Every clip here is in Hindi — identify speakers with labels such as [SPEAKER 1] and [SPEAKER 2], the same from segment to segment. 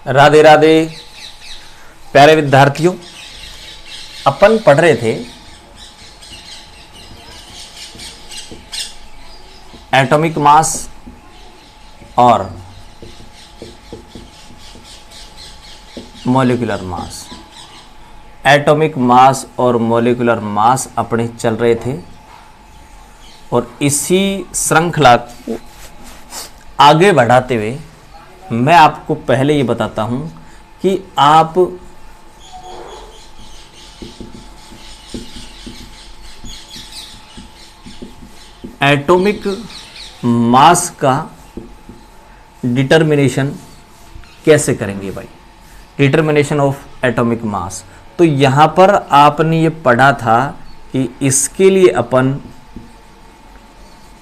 [SPEAKER 1] राधे राधे प्यारे विद्यार्थियों, अपन पढ़ रहे थे एटॉमिक मास और मॉलिक्यूलर मास। एटॉमिक मास और मॉलिक्यूलर मास अपने चल रहे थे और इसी श्रृंखला को आगे बढ़ाते हुए मैं आपको पहले ये बताता हूं कि आप एटॉमिक मास का डिटर्मिनेशन कैसे करेंगे भाई। डिटर्मिनेशन ऑफ एटॉमिक मास, तो यहां पर आपने ये पढ़ा था कि इसके लिए अपन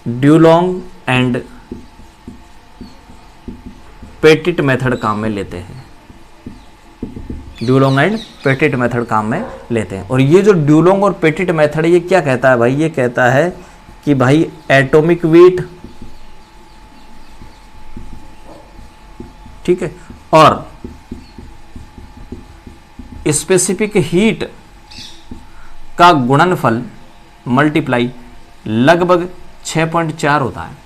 [SPEAKER 1] ड्यूलोंग एंड पेटिट मेथड काम में लेते हैं। ड्यूलोंग एंड पेटिट मेथड काम में लेते हैं। और ये जो ड्यूलोंग और पेटिट मेथड ये क्या कहता है भाई, ये कहता है कि भाई एटॉमिक वेट, ठीक है, और स्पेसिफिक हीट का गुणनफल मल्टीप्लाई लगभग 6.4 होता है।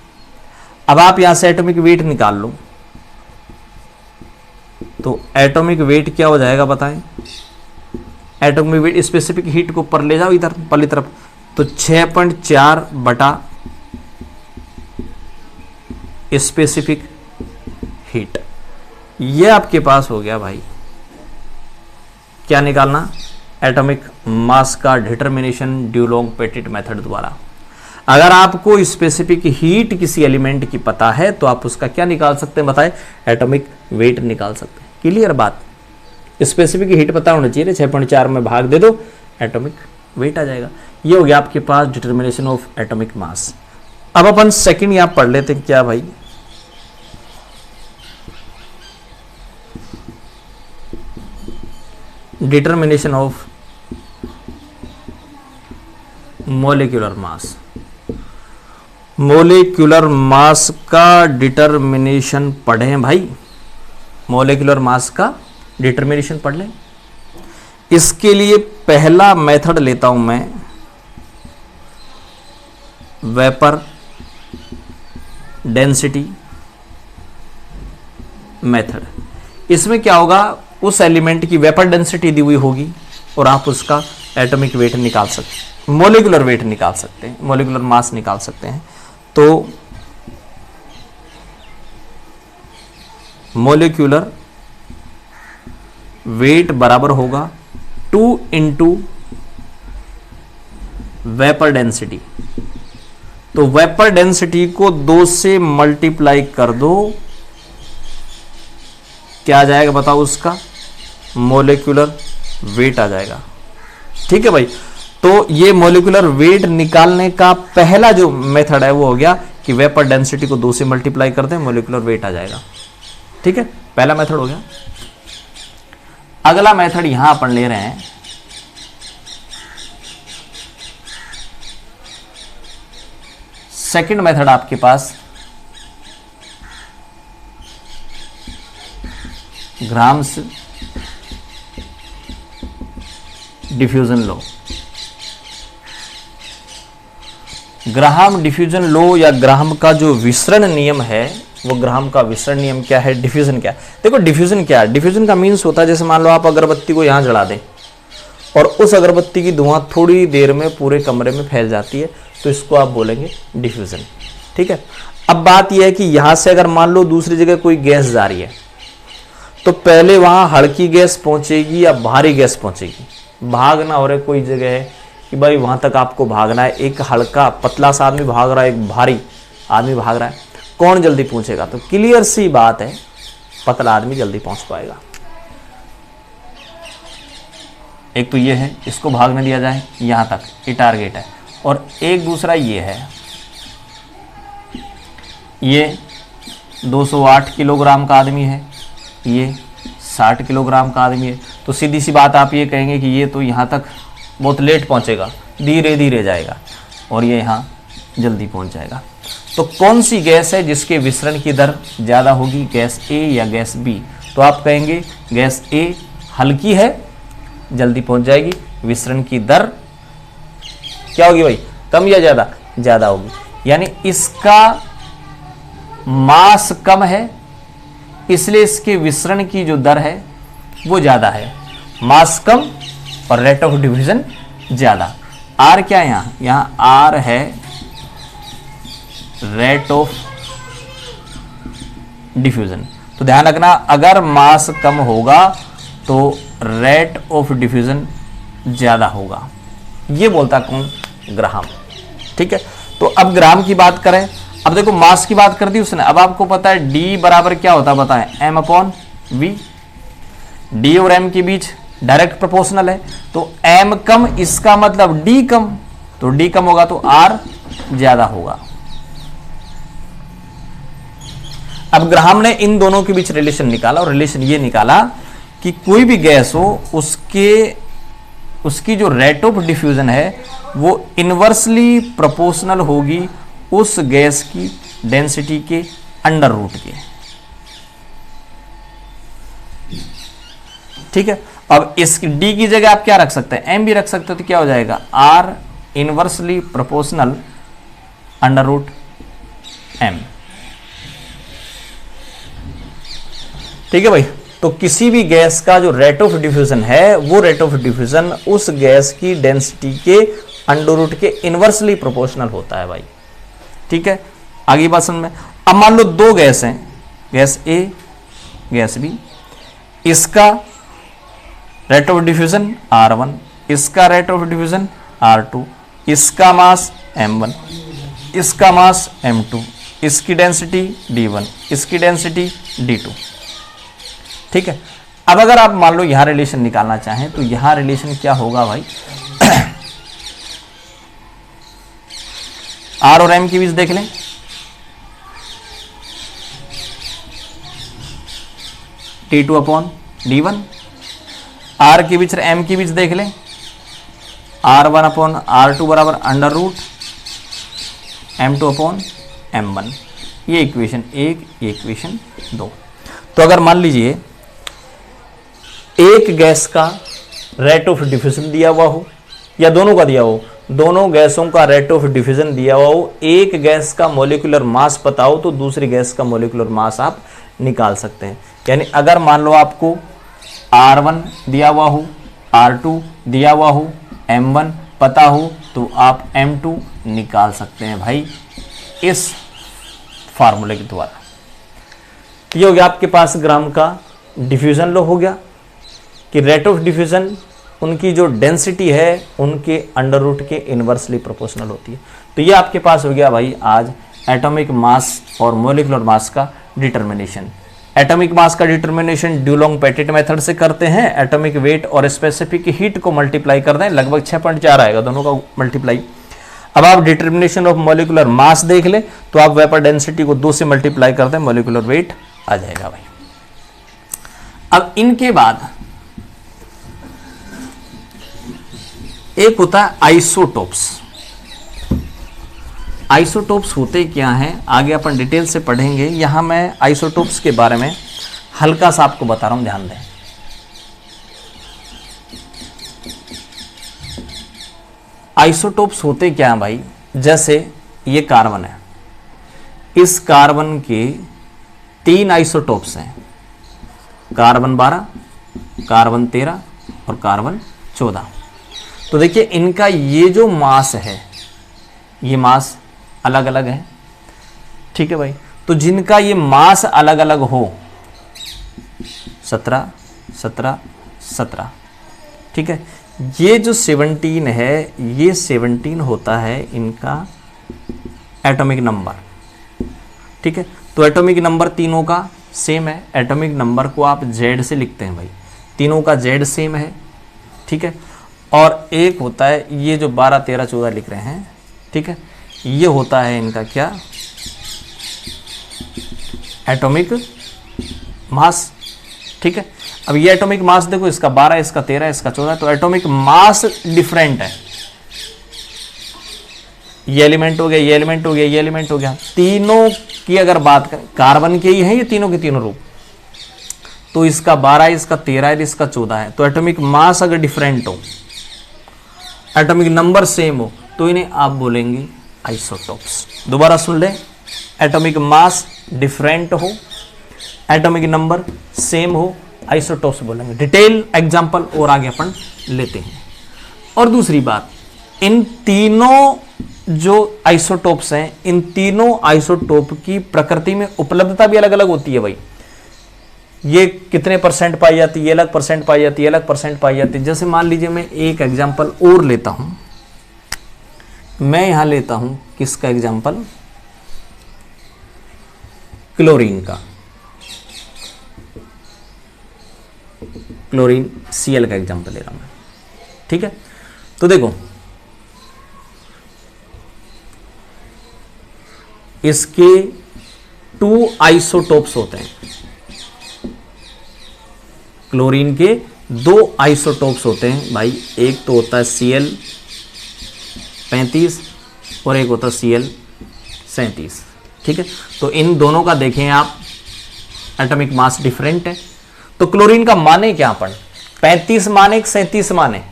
[SPEAKER 1] अब आप यहां से एटॉमिक वेट निकाल लो, तो एटॉमिक वेट क्या हो जाएगा बताएं। एटॉमिक वेट स्पेसिफिक हीट को ऊपर ले जाओ इधर पहली तरफ, तो 6.4 बटा स्पेसिफिक हीट, ये आपके पास हो गया भाई। क्या निकालना, एटॉमिक मास का डिटर्मिनेशन ड्यूलोंग पेटिट मेथड द्वारा। अगर आपको स्पेसिफिक हीट किसी एलिमेंट की पता है तो आप उसका क्या निकाल सकते हैं बताएं, एटॉमिक वेट निकाल सकते हैं। क्लियर बात, स्पेसिफिक हीट पता होना चाहिए, 6.4 में भाग दे दो, एटॉमिक वेट आ जाएगा। ये हो गया आपके पास डिटर्मिनेशन ऑफ एटॉमिक मास। अब अपन सेकंड यहां पढ़ लेते हैं, क्या भाई, determination of molecular mass. Molecular mass का डिटर्मिनेशन पढ़ें भाई, मॉलिक्यूलर मास का डिटर्मिनेशन पढ़ लें। इसके लिए पहला मेथड लेता हूं मैं, वेपर डेंसिटी मेथड। इसमें क्या होगा, उस एलिमेंट की वेपर डेंसिटी दी हुई होगी और आप उसका एटॉमिक वेट निकाल सकते हैं, मॉलिक्यूलर वेट निकाल सकते हैं, मॉलिक्यूलर मास निकाल सकते हैं। तो मॉलिक्यूलर वेट बराबर होगा 2 इंटू वेपर डेंसिटी। तो वेपर डेंसिटी को 2 से मल्टीप्लाई कर दो, क्या आ जाएगा बताओ, उसका मॉलिक्यूलर वेट आ जाएगा। ठीक है भाई, तो ये मॉलिक्यूलर वेट निकालने का पहला जो मेथड है वो हो गया कि वेपर डेंसिटी को 2 से मल्टीप्लाई कर दें, मॉलिक्यूलर वेट आ जाएगा। ठीक है, पहला मेथड हो गया। अगला मेथड यहां अपन ले रहे हैं सेकंड मेथड आपके पास Graham's diffusion law. Graham diffusion law या ग्राहम का जो विसरण नियम है, वो ग्राहम का विसरण नियम क्या है, डिफ्यूजन क्या है। देखो डिफ्यूजन क्या है, डिफ्यूजन का मीन्स होता है जैसे मान लो आप अगरबत्ती को यहां जला दें और उस अगरबत्ती की धुआं थोड़ी देर में पूरे कमरे में फैल जाती है, तो इसको आप बोलेंगे डिफ्यूजन। ठीक है, अब बात यह है कि यहां से अगर मान लो दूसरी जगह कोई गैस जा रही है, तो पहले वहां हल्की गैस पहुंचेगी या भारी गैस पहुंचेगी। भागना हो रहा है कोई जगह है कि भाई वहां तक आपको भागना है, एक हल्का पतला सा आदमी भाग रहा है, एक भारी आदमी भाग रहा है, कौन जल्दी पहुंचेगा। तो क्लियर सी बात है, पतला आदमी जल्दी पहुंच पाएगा। एक तो ये है, इसको भागने दिया जाए यहां तक, ये टारगेट है। और एक दूसरा ये है, ये 208 किलोग्राम का आदमी है, ये 60 किलोग्राम का आदमी है, तो सीधी सी बात आप ये कहेंगे कि ये तो यहाँ तक बहुत लेट पहुँचेगा, धीरे धीरे जाएगा, और ये यहाँ जल्दी पहुँच जाएगा। तो कौन सी गैस है जिसके विसरण की दर ज़्यादा होगी, गैस ए या गैस बी। तो आप कहेंगे गैस ए हल्की है, जल्दी पहुंच जाएगी, विसरण की दर क्या होगी भाई, कम या ज्यादा, ज्यादा होगी। यानी इसका मास कम है, इसलिए इसके विसरण की जो दर है वो ज्यादा है। मास कम और रेट ऑफ डिफ्यूजन ज्यादा। आर क्या है यहां आर है रेट ऑफ डिफ्यूजन। तो ध्यान रखना, अगर मास कम होगा तो रेट ऑफ डिफ्यूजन ज्यादा होगा। ये बोलता कौन, ग्राहम। ठीक है, तो अब ग्राहम की बात करें। अब देखो मास की बात कर दी उसने, अब आपको पता है डी बराबर क्या होता है बताएं, एम अपॉन वी। डी और एम के बीच डायरेक्ट प्रोपोर्शनल है, तो एम कम इसका मतलब डी कम, तो डी कम होगा तो आर ज्यादा होगा। अब ग्राहम ने इन दोनों के बीच रिलेशन निकाला, और रिलेशन ये निकाला कि कोई भी गैस हो उसकी जो रेट ऑफ डिफ्यूजन है वो इनवर्सली प्रोपोर्शनल होगी उस गैस की डेंसिटी के अंडर रूट के। ठीक है, अब इस डी की जगह आप क्या रख सकते हैं, एम भी रख सकते हो, तो क्या हो जाएगा R inversely proportional under root M. ठीक है भाई, तो किसी भी गैस का जो रेट ऑफ डिफ्यूजन है वो रेट ऑफ डिफ्यूजन उस गैस की डेंसिटी के अंडर रूट के इनवर्सली प्रोपोर्शनल होता है भाई। ठीक है, आगे बात समझ में। अब मान लो दो गैस हैं, गैस ए गैस बी, इसका रेट ऑफ डिफ्यूजन R1, इसका रेट ऑफ डिफ्यूजन R2, इसका मास M1, इसका मास M2, इसकी डेंसिटी D1, इसकी डेंसिटी D2। ठीक है, अब अगर आप मान लो यहां रिलेशन निकालना चाहें तो यहां रिलेशन क्या होगा भाई, आर और एम के बीच देख लें, T2 अपॉन D1, आर के बीच एम के बीच देख लें, R1 अपॉन R2 बराबर under root M2 upon M1। ये इक्वेशन 1, ये इक्वेशन 2। तो अगर मान लीजिए एक गैस का रेट ऑफ डिफ्यूजन दिया हुआ हो या दोनों का दिया हो, दोनों गैसों का रेट ऑफ डिफ्यूजन दिया हुआ हो, एक गैस का मॉलिक्यूलर मास पता हो तो दूसरी गैस का मॉलिक्यूलर मास आप निकाल सकते हैं। यानी अगर मान लो आपको R1 दिया हुआ हो, R2 दिया हुआ हो, M1 पता हो तो आप M2 निकाल सकते हैं भाई इस फार्मूले के द्वारा। ये हो गया आपके पास ग्राम का डिफ्यूजन लॉ हो गया कि रेट ऑफ डिफ्यूजन उनकी जो डेंसिटी है उनके अंडर रूट के इनवर्सली प्रोपोर्शनल होती है। तो ये आपके पास हो गया भाई आज एटॉमिक मास और मॉलिक्यूलर मास का डिटर्मिनेशन। एटॉमिक मास का डिटर्मिनेशन ड्यूलोंग पेटिट मेथड से करते हैं, एटॉमिक वेट और स्पेसिफिक हीट को मल्टीप्लाई कर दें, लगभग 6.4 आएगा दोनों का मल्टीप्लाई। अब आप डिटर्मिनेशन ऑफ मॉलिक्यूलर मास देख ले तो आप वेपर डेंसिटी को 2 से मल्टीप्लाई कर दें, मॉलिक्यूलर वेट आ जाएगा भाई। अब इनके बाद एक होता है आइसोटोप्स। आइसोटोप्स होते क्या हैं आगे अपन डिटेल से पढ़ेंगे, यहां मैं आइसोटोप्स के बारे में हल्का सा आपको बता रहा हूं, ध्यान दें। आइसोटोप्स होते क्या हैं भाई, जैसे ये कार्बन है, इस कार्बन के 3 आइसोटोप्स हैं, कार्बन 12, कार्बन 13 और कार्बन 14। तो देखिए इनका ये जो मास है ये मास अलग अलग है। ठीक है भाई, तो जिनका ये मास अलग अलग हो 17, 17, 17, ठीक है, ये जो 17 है ये 17 होता है इनका एटॉमिक नंबर। ठीक है, तो एटॉमिक नंबर तीनों का सेम है, एटॉमिक नंबर को आप Z से लिखते हैं भाई, तीनों का Z सेम है। ठीक है, और एक होता है ये जो 12, 13, 14 लिख रहे हैं, ठीक है, ये होता है इनका क्या, एटॉमिक मास। ठीक है, अब ये एटॉमिक मास देखो, इसका 12, इसका 13, इसका 14, तो एटॉमिक मास डिफरेंट है। ये एलिमेंट हो गया, ये एलिमेंट हो गया, ये एलिमेंट हो गया। तीनों की अगर बात करें, कार्बन के ही है ये तीनों के तीनों रूप, तो इसका 12 है, इसका 13 है, इसका 14 है। तो एटॉमिक मास अगर डिफरेंट हो, एटॉमिक नंबर सेम हो, तो इन्हें आप बोलेंगे आइसोटोप्स। दोबारा सुन ले, एटॉमिक मास डिफरेंट हो, एटॉमिक नंबर सेम हो, आइसोटोप्स बोलेंगे। डिटेल एग्जांपल और आगे अपन लेते हैं। और दूसरी बात, इन तीनों जो आइसोटोप्स हैं, इन तीनों आइसोटोप की प्रकृति में उपलब्धता भी अलग अलग होती है भाई। ये कितने परसेंट पाई जाती है, ये अलग परसेंट पाई जाती है, अलग परसेंट पाई जाती है। जैसे मान लीजिए मैं एक एग्जांपल और लेता हूं, मैं यहां लेता हूं किसका एग्जांपल, क्लोरीन का, क्लोरीन Cl का एग्जांपल ले रहा हूं मैं, ठीक है। तो देखो इसके 2 आइसोटोप्स होते हैं, क्लोरीन के 2 आइसोटोप्स होते हैं भाई। एक तो होता है Cl35 और एक होता है Cl37, ठीक है। तो इन दोनों का देखें आप, एटॉमिक मास डिफरेंट है। तो क्लोरीन का माने क्या अपन, 35 माने 37 माने,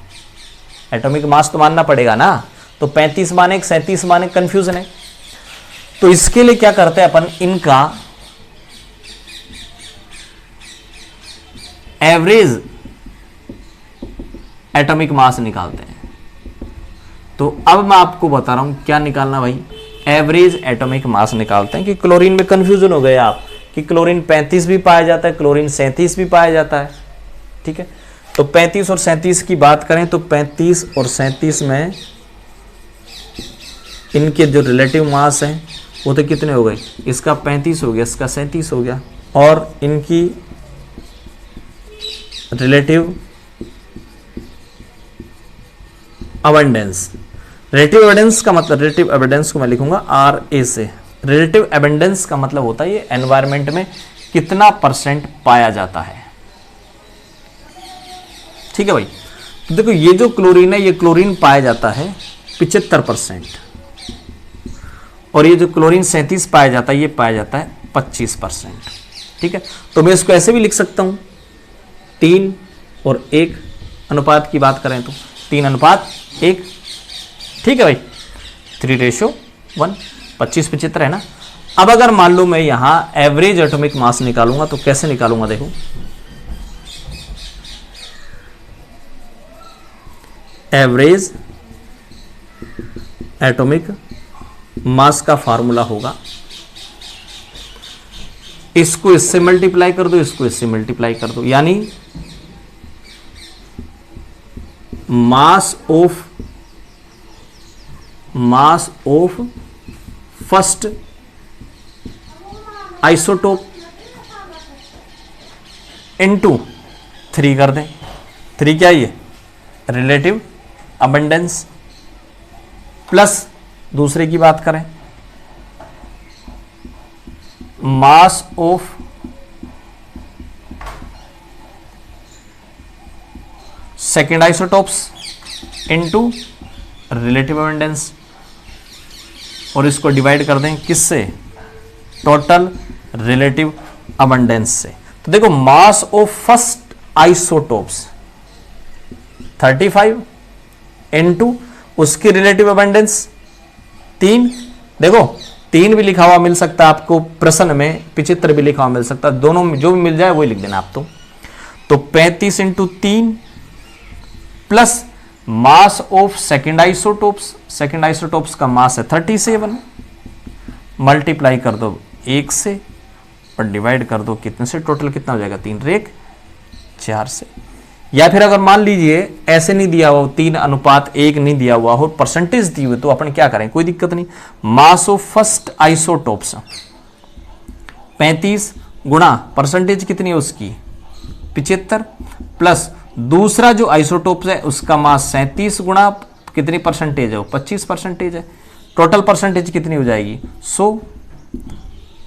[SPEAKER 1] एटॉमिक मास तो मानना पड़ेगा ना। तो 35 माने 37 माने, कंफ्यूजन है। तो इसके लिए क्या करते हैं अपन, इनका एवरेज एटॉमिक मास निकालते हैं। तो अब मैं आपको बता रहा हूं क्या निकालना भाई, एवरेज एटॉमिक मास निकालते हैं। कि क्लोरीन में कंफ्यूजन हो गए आप कि क्लोरीन 35 भी पाया जाता है, क्लोरीन 37 भी पाया जाता है, ठीक है। तो 35 और 37 की बात करें तो 35 और 37 में इनके जो रिलेटिव मास हैं वो तो कितने हो गए, इसका 35 हो गया, इसका 37 हो गया। और इनकी रिलेटिव अबंडेंस, रिलेटिव एविडेंस का मतलब, रिलेटिव एविडेंस को मैं लिखूंगा RA से। रिलेटिव एविडेंस का मतलब होता है ये एनवायरमेंट में कितना परसेंट पाया जाता है, ठीक है भाई। तो देखो ये जो क्लोरीन है, ये क्लोरीन पाया जाता है 75%, और ये जो क्लोरीन 37 पाया जाता है, ये पाया जाता है 25%, ठीक है। तो मैं इसको ऐसे भी लिख सकता हूं, 3 और 1 अनुपात की बात करें तो 3:1, ठीक है भाई, 3:1, 25-75 है ना। अब अगर मान लो मैं यहां एवरेज एटॉमिक मास निकालूंगा तो कैसे निकालूंगा, देखो एवरेज एटॉमिक मास का फार्मूला होगा, इसको इससे मल्टीप्लाई कर दो, इसको इससे मल्टीप्लाई कर दो, यानी mass of first isotope into 3 कर दें। 3 क्या ये रिलेटिव अबंडेंस, प्लस दूसरे की बात करें mass of second isotopes into relative abundance, और इसको डिवाइड कर दें किससे, टोटल रिलेटिव अबंडेंस से। तो देखो mass of first isotopes 35 into उसकी रिलेटिव अबंडेंस 3, देखो 3 भी लिखा हुआ मिल सकता है आपको प्रश्न में, 75 भी लिखा हुआ मिल सकता है, दोनों में जो भी मिल जाए वही लिख देना आप। तो 35 into 3 plus mass of second isotopes, second isotopes का मास है 37, मल्टीप्लाई कर दो 1 से और डिवाइड कर दो कितने से, टोटल कितना हो जाएगा 3:4 से। या फिर अगर मान लीजिए ऐसे नहीं दिया हुआ, 3:1 नहीं दिया हुआ हो, परसेंटेज दी हुई, तो अपन क्या करें, कोई दिक्कत नहीं, मास ऑफ फर्स्ट आइसोटोप्स 35 गुणा परसेंटेज कितनी है उसकी 75, प्लस दूसरा जो आइसोटोप्स है उसका मास 37 गुणा कितनी परसेंटेज है, वो 25% है। टोटल परसेंटेज कितनी हो जाएगी 100,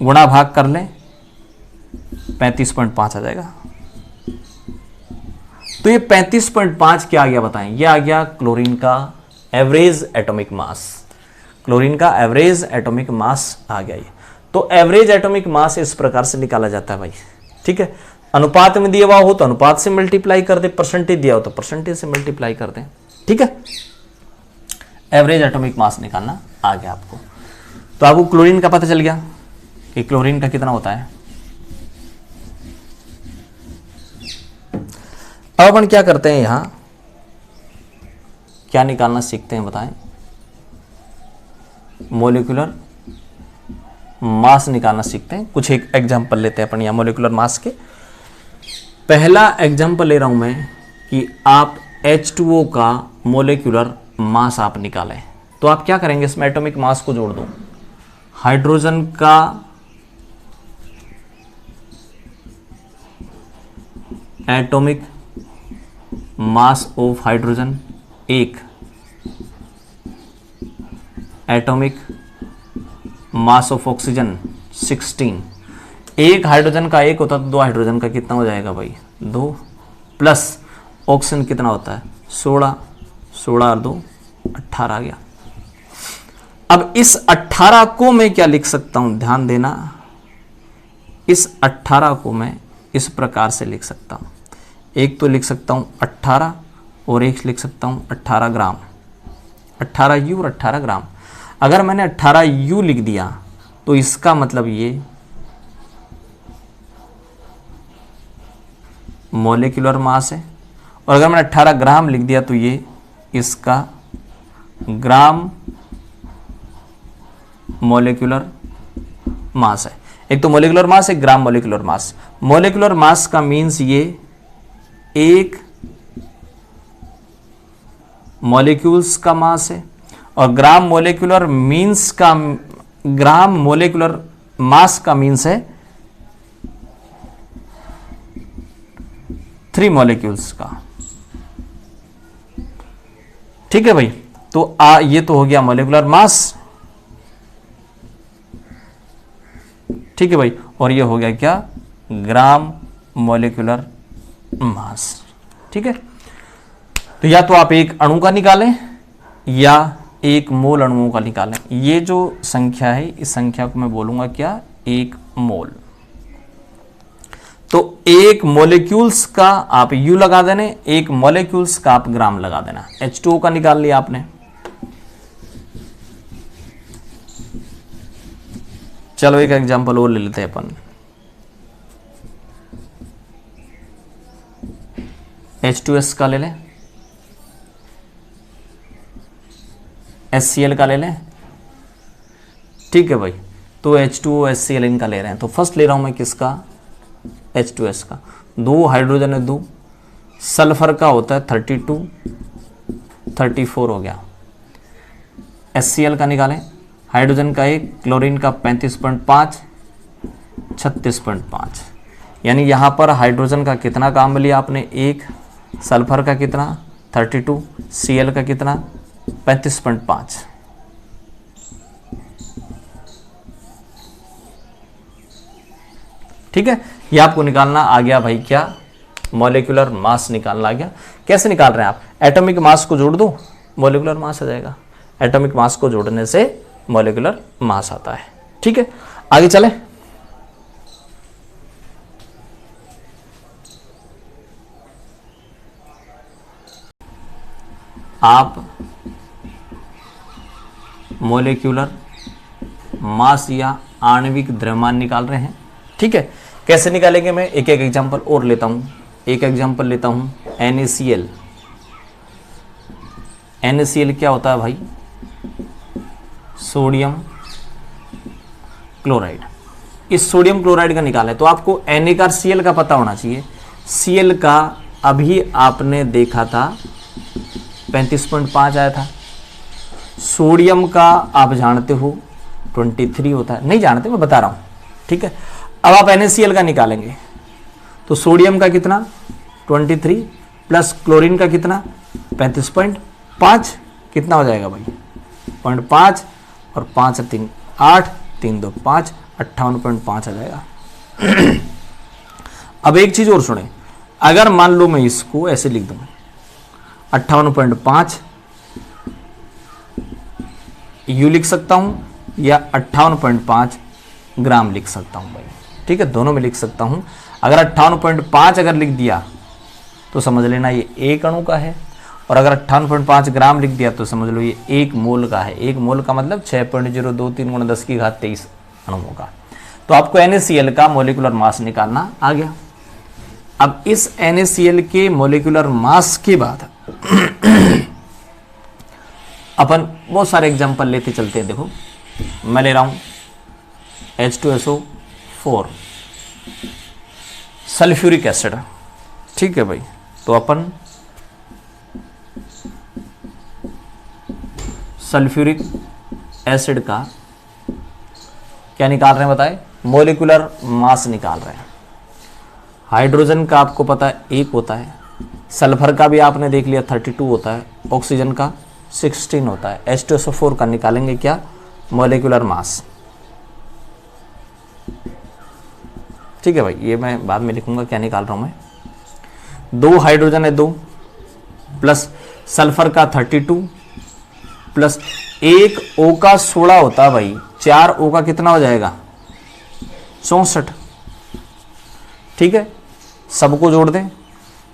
[SPEAKER 1] गुणा भाग कर लें 35.5 आ जाएगा। तो ये 35.5 क्या आ गया बताएं, ये आ गया क्लोरीन का एवरेज एटॉमिक मास, क्लोरीन का एवरेज एटॉमिक मास आ गया ये। तो एवरेज एटॉमिक मास इस प्रकार से निकाला जाता है भाई, ठीक है। अनुपात में दिया हुआ हो तो अनुपात से मल्टीप्लाई कर दे, परसेंटेज दिया हो तो परसेंटेज से मल्टीप्लाई कर दें। ठीक है, एवरेज एटॉमिक मास निकालना आ गया आपको। तो आपको क्लोरीन का पता चल गया कि क्लोरीन का कितना होता है। अब अपन क्या करते हैं, यहां क्या निकालना सीखते हैं बताएं। मॉलिक्यूलर मास निकालना सीखते हैं। कुछ एक एग्जांपल लेते हैं अपन यहां मॉलिक्यूलर मास के। पहला एग्जांपल ले रहा हूं मैं कि आप H2O का मॉलिक्यूलर मास आप निकालें। तो आप क्या करेंगे, इसमें एटॉमिक मास को जोड़ दो। हाइड्रोजन का atomic mass of hydrogen 1, atomic mass of oxygen 16। एक हाइड्रोजन का 1 होता तो 2 हाइड्रोजन का कितना हो जाएगा भाई, 2, प्लस ऑक्सीजन कितना होता है 16, 16 और 2 18 आ गया। अब इस 18 को मैं क्या लिख सकता हूं, ध्यान देना, इस 18 को मैं इस प्रकार से लिख सकता हूं। एक तो लिख सकता हूं 18 और एक लिख सकता हूं 18 ग्राम, 18 यू और 18 ग्राम। अगर मैंने 18 यू लिख दिया तो इसका मतलब ये मॉलिक्यूलर मास है, और अगर मैंने 18 ग्राम लिख दिया तो ये इसका ग्राम मॉलिक्यूलर मास है। एक तो मॉलिक्यूलर मास है, gram molecular mass. Molecular mass का मीन्स ये एक मॉलिक्यूल्स का मास है, और ग्राम मॉलिक्यूलर मीन्स का, ग्राम मॉलिक्यूलर मास का मीन्स है 3 मॉलिक्यूल्स का। ठीक है भाई, तो ये तो हो गया मॉलिक्यूलर मास। ठीक है भाई, और ये हो गया क्या, ग्राम मॉलिक्यूलर मास। ठीक है, तो या तो आप एक अणु का निकालें या एक मोल अणुओं का निकालें। ये जो संख्या है, इस संख्या को मैं बोलूंगा क्या, 1 मोल। तो एक मॉलिक्यूल्स का आप यू लगा देने, एक मॉलिक्यूल्स का आप ग्राम लगा देना। H2O का निकाल लिया आपने। चलो एक एग्जांपल और ले लेते हैं अपन। H2S का ले लें, HCl का ले लें। ठीक है भाई, तो H2O HCl इनका ले रहे हैं। तो फर्स्ट ले रहा हूं मैं किसका, H2S का। 2 हाइड्रोजन है, 2 सल्फर का होता है 32, 34 हो गया। HCl का निकालें, हाइड्रोजन का 1, क्लोरीन का 35.5, 36.5। यानी यहाँ पर हाइड्रोजन का कितना काम लिया आपने, 1, सल्फर का कितना 32, Cl का कितना 35.5। ठीक है, ये आपको निकालना आ गया भाई, क्या, मॉलिक्यूलर मास निकालना आ गया। कैसे निकाल रहे हैं आप, एटॉमिक मास को जोड़ दो, मॉलिक्यूलर मास आ जाएगा। एटॉमिक मास को जोड़ने से मॉलिक्यूलर मास आता है। ठीक है, आगे चले। आप मॉलिक्यूलर मास या आणविक द्रव्यमान निकाल रहे हैं। ठीक है, कैसे निकालेंगे, मैं एक एक एग्जांपल और लेता हूं। एक एग्जांपल लेता हूं NaCl। NaCl क्या होता है भाई, सोडियम क्लोराइड। इस सोडियम क्लोराइड का निकाला है तो आपको Na का Cl का पता होना चाहिए। Cl का अभी आपने देखा था 35.5 आया था। सोडियम का आप जानते हो 23 होता है, नहीं जानते मैं बता रहा हूं। ठीक है, अब आप NaCl का निकालेंगे तो सोडियम का कितना 23 प्लस क्लोरीन का कितना 35.5, कितना हो जाएगा भाई 0.5 और 5 3 8, 3 2 5, 58.5 आ जाएगा। अब एक चीज और सुने, अगर मान लो मैं इसको ऐसे लिख दूं 58.5 यू लिख सकता हूं या 58.5 ग्राम लिख सकता हूं भाई। ठीक है, दोनों में लिख सकता हूं। अगर 58.5 अगर लिख दिया तो समझ लेना ये 1 अणु का है, और अगर 58.5 ग्राम लिख दिया तो समझ लो ये 1 मोल का है। 1 मोल का मतलब 6.023 × 10⁻23 अणुओं का। तो आपको NaCl का मोलिकुलर मास निकालना आ गया। अब इस NaCl के मोलिकुलर मास के बाद अपन बहुत सारे एग्जांपल लेते चलते हैं। देखो मैं ले रहा हूं H2SO4 सल्फ्यूरिक एसिड, ठीक है भाई। तो अपन सल्फ्यूरिक एसिड का क्या निकाल रहे हैं बताए, मोलिकुलर मास निकाल रहे हैं। हाइड्रोजन का आपको पता है 1 होता है, सल्फर का भी आपने देख लिया 32 होता है, ऑक्सीजन का 16 होता है। H2SO4 का निकालेंगे क्या, मोलिकुलर मास, ठीक है भाई। ये मैं बाद में लिखूंगा क्या निकाल रहा हूं मैं। 2 हाइड्रोजन है 2, प्लस सल्फर का 32, प्लस 1 O का 16 होता है भाई, 4 O का कितना हो जाएगा 64, ठीक है। सबको जोड़ दें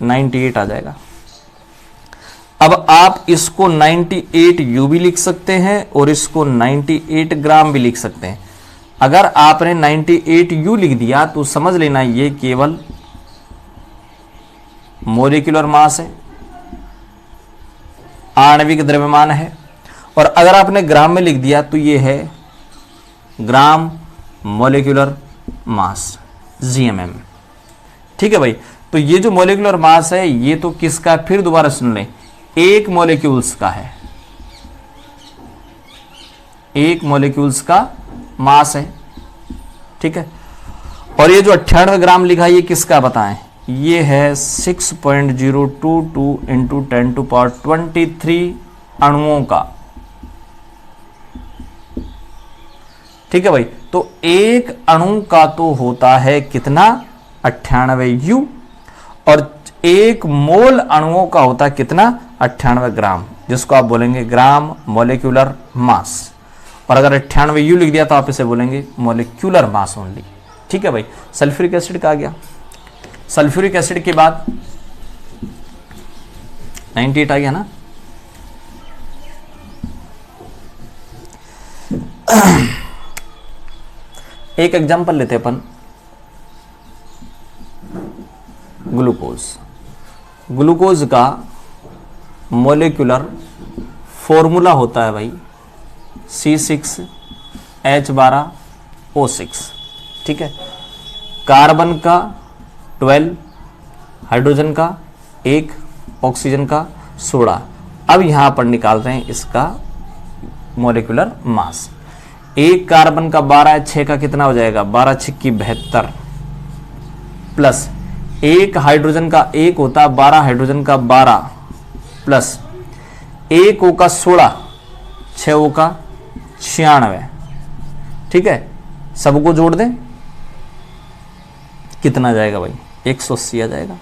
[SPEAKER 1] 98 आ जाएगा। अब आप इसको 98U भी लिख सकते हैं और इसको 98 ग्राम भी लिख सकते हैं। अगर आपने 98U लिख दिया तो समझ लेना ये केवल मोलिकुलर मास है, आणविक द्रव्यमान है। और अगर आपने ग्राम में लिख दिया तो ये है ग्राम मोलिकुलर मास, GMM, ठीक है भाई। तो ये जो मोलिकुलर मास है ये तो किसका, फिर दोबारा सुन लें, 1 मॉलिक्यूल्स का है, 1 मॉलिक्यूल्स का मास है, ठीक है। और ये जो 98 ग्राम लिखा है ये किसका बताएं, ये है 6.022 × 10⁻23 अणुओं का, ठीक है भाई। तो एक अणु का तो होता है कितना 98U, और 1 मोल अणुओं का होता है कितना 98 ग्राम, जिसको आप बोलेंगे ग्राम मोलिकुलर मास। और अगर 98U लिख दिया तो आप इसे बोलेंगे मोलिकुलर मास ओनली, ठीक है भाई। सल्फ्यूरिक एसिड का आ गया। सल्फ्यूरिक एसिड के बाद 98 आ गया ना। एक एग्जांपल लेते अपन, ग्लूकोज। ग्लूकोज का मोलिकुलर फॉर्मूला होता है भाई C6H12O6, ठीक है। कार्बन का 12, हाइड्रोजन का 1, ऑक्सीजन का 16। अब यहां पर निकालते हैं इसका मोलिकुलर मास। 1 कार्बन का 12, 6 का कितना हो जाएगा 12 × 6 = 72, प्लस 1 हाइड्रोजन का 1 होता 12 हाइड्रोजन का 12, प्लस 1 O का 16, 6 O का 96, ठीक है। सबको जोड़ दें कितना आ जाएगा भाई 180 आ जाएगा।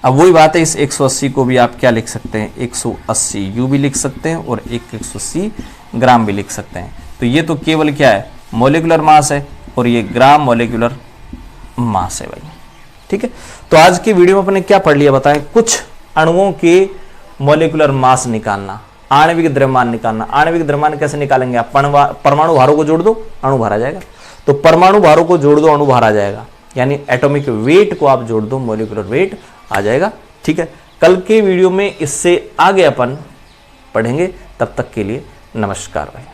[SPEAKER 1] अब वही बात है, इस 180 को भी आप क्या लिख सकते हैं 180U भी लिख सकते हैं और 180 ग्राम भी लिख सकते हैं। तो ये तो केवल क्या है मोलिकुलर मास है और ये ग्राम मोलिकुलर मास है भाई, ठीक है। तो आज की वीडियो में अपने क्या पढ़ लिया बताएं, कुछ अणुओं के मोलिकुलर मास निकालना, आणविक द्रव्यमान निकालना। आणविक द्रव्यमान कैसे निकालेंगे आप, परमाणु भारों को जोड़ दो अणु भर आ जाएगा। तो परमाणु भारों को जोड़ दो अणु भर आ जाएगा, यानी एटॉमिक वेट को आप जोड़ दो मोलिकुलर वेट आ जाएगा, ठीक है। कल के वीडियो में इससे आगे अपन पढ़ेंगे, तब तक के लिए नमस्कार भाई।